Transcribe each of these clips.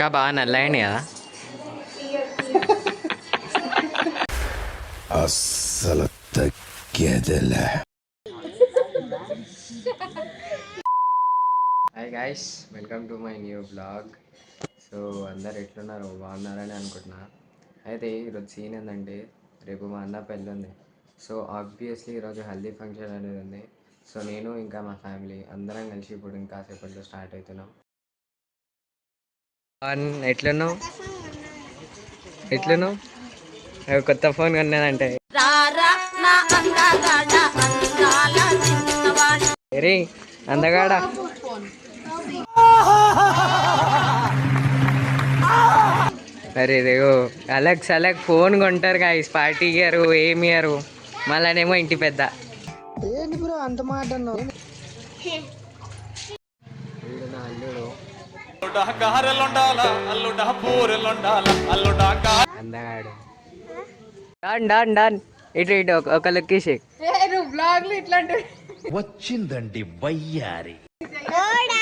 ఇంకా బాగా నల్లయండి కదా. అస్సలు తగ్గేదిలే. Hi guys, welcome to my new blog. So అందరు ఎట్లున్నారు, బాగున్నారని అనుకుంటున్నా. అయితే ఈరోజు సీన్ ఏంటంటే, రేపు మా అన్న పెళ్ళి ఉంది. సో ఆబ్వియస్లీ ఈరోజు హల్దీ ఫంక్షన్ అనేది ఉంది. సో నేను ఇంకా మా ఫ్యామిలీ అందరం కలిసి ఇప్పుడు ఇంకా సేపట్లో స్టార్ట్ అవుతున్నాం. ఎట్లున్నావు ఎట్లున్నావు? కొత్త ఫోన్ కొన్నానంటే రే అందగాడా. అరే రేగో అలగ్ ఫోన్ కొంటారు గాయస్, పార్టీ ఇయ్యారు, ఏమి ఇయ్యారు, మళ్ళానేమో ఇంటి పెద్ద. ఏంటి బ్రో అంత మాట అన్నావు? అందగాడు. Done done done. ఇటు ఇటు ఒక లుక్కేసి వచ్చిందండి వయ్యారి.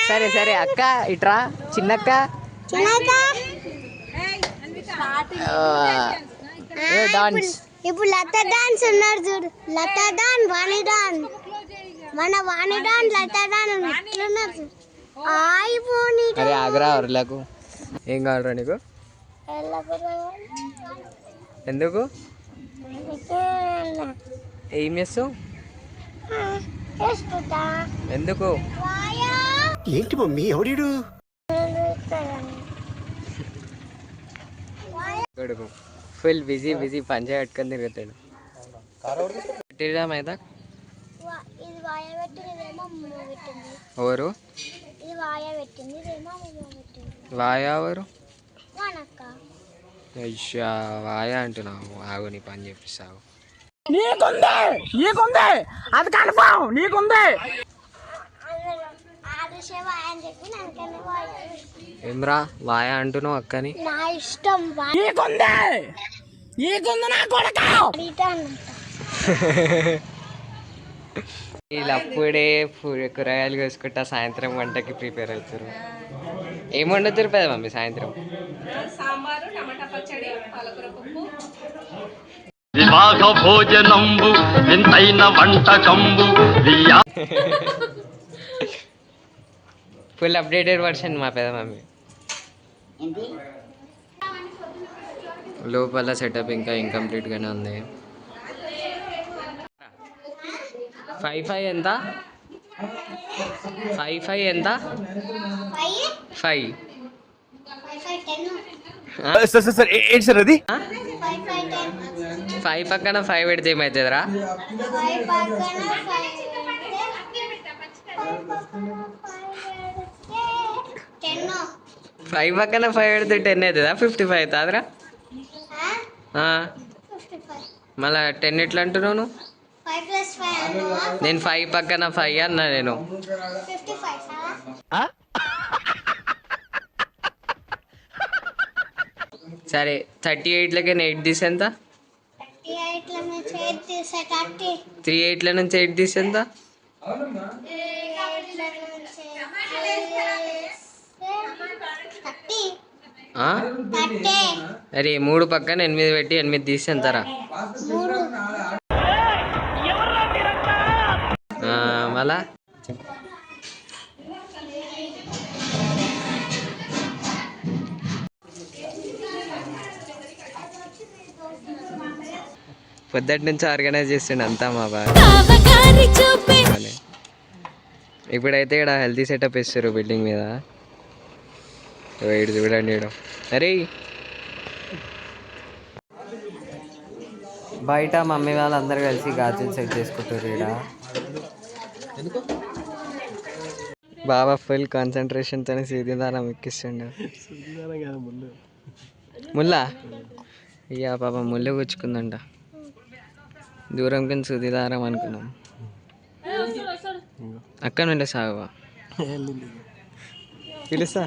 సరే సరే అక్క ఇట్రా, చిన్నక్క. డాన్స్ ఇప్పుడు లతా డాన్స్ ఉన్నారు చూడు, లతా డాన్, వాణి డాన్, మన వాణి డాన్, లతా డాన్ ఉన్నారు. అరే ఆగ్రా వర్లకు ఏం కావాలరా నీకు? ఎందుకు ఏం చేస్తావు? ఎందుకు? ఏంటి మమ్మీ ఎవడు? కొడుకు ఫుల్ బిజీ బిజీ పంచ కట్టుకొని తిరుగుతాడు. పెట్టిరామైదా ఎవరు? వాయా ఎవరు? అయ్యా వాయా అంటున్నావు, ఆగు నీ పని చెప్పిస్తావు. అది కన్ఫర్మ్ నీకుంది. ఏమ్రా వాయా అంటున్నావు అక్కని? నా ఇష్టం. వీళ్ళప్పుడే కూరగాయలు కోసుకుంటా సాయంత్రం వంటకి ప్రిపేర్ అవుతారు. ఏం వండుతారు పెద్ద మమ్మీ సాయంత్రం? సాంబారు, టమాటా పచ్చడి, పాలకూర పప్పు. వివాహ భోజనంబు వింతైన వంటకంబు. ఫుల్ అప్డేటెడ్ వర్షన్ మా పెద్ద మమ్మీ. లోపల సెటప్ ఇంకా ఇంకంప్లీట్గానే ఉంది. 5 ఎంత? 5 ఎంత? 5 ఏంటి సార్ అది? 5 పక్కన 5 పెడితే ఏమవుతుందిరా? 5 పక్కన 5 పెడితే 10 అవుతుందా? 55 అవుతుందిరా? మళ్ళా 10 ఎట్లా అంటున్నావు నువ్వు? నేను 5 పక్కన 5 అన్నా నేను. సరే 38లకి 8 తీసి ఎంత? 38 నుంచి 8 తీసి ఎంత? అరే 3 పక్కన 8 పెట్టి 8 తీసి ఎంతరా? మళ్ళా పొద్దుటి నుంచి ఆర్గనైజ్ చేస్తుండే అంతా మా బాగా. ఇప్పుడైతే ఇక్కడ హెల్తీ సెటప్ ఇస్తారు బిల్డింగ్ మీద. ఇటు చూడండి ఇడు. అరే బయట మమ్మీ వాళ్ళందరూ కలిసి గాజులు సెట్ చేసుకుంటారు. ఇక్కడ బాబా ఫుల్ కాన్సన్ట్రేషన్తో సీదిదారం ఎక్కిస్తుండే. ముల్లా ఇక పాప ముళ్ళు గుచ్చుకుందంట. దూరం కింద సుదిదారం అనుకున్నాం. అక్కడ నుండి సాగువా పిలుస్తా.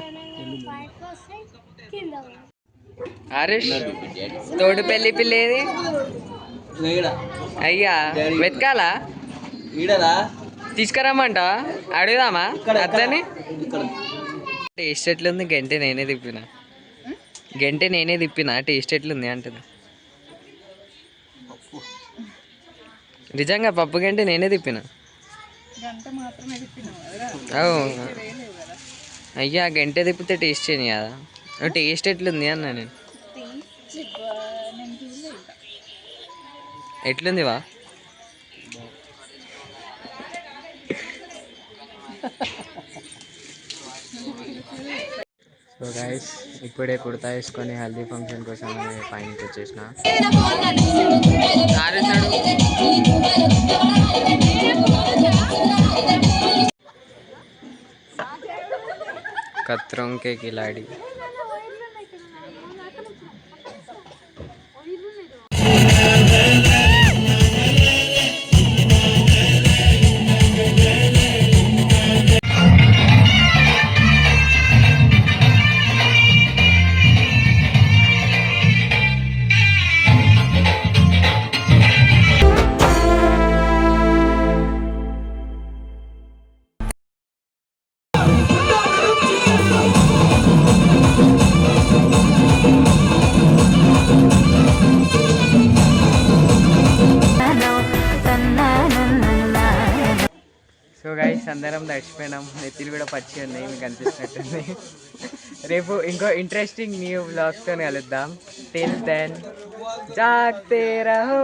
హరీష్ తోడు పెళ్ళి పిల్లేది అయ్యా వెతకాలా? తీసుకురమ్మంట అడుగుదామా అతని? టేస్ట్ ఎట్లుంది గంటే నేనే తిప్పిన. గంటే నేనే తిప్పిన టేస్ట్ ఎట్లుంది అంటుంది. నిజంగా పప్పు గంటే నేనే తిప్పిన. అయ్యా గంటే తిప్పితే టేస్ట్ చేయను కదా. టేస్ట్ ఎట్లుంది అన్నా నేను. ఎట్లుంది వా? సో గైస్ ఇప్పుడే కుర్తా వేసుకొని హల్దీ ఫంక్షన్ కోసం పైనకి వచ్చేసిన. खतरों के खिलाड़ी. సో గైస్ అందరం తడిచిపోయినాం. నెత్తిలు కూడా పచ్చి ఉన్నాయి, మీకు అనిపిస్తున్నట్టుంది. రేపు ఇంకో ఇంట్రెస్టింగ్ న్యూ వ్లాగ్స్తో కలుద్దాం. టిల్ దెన్ జాగ్తే రహో.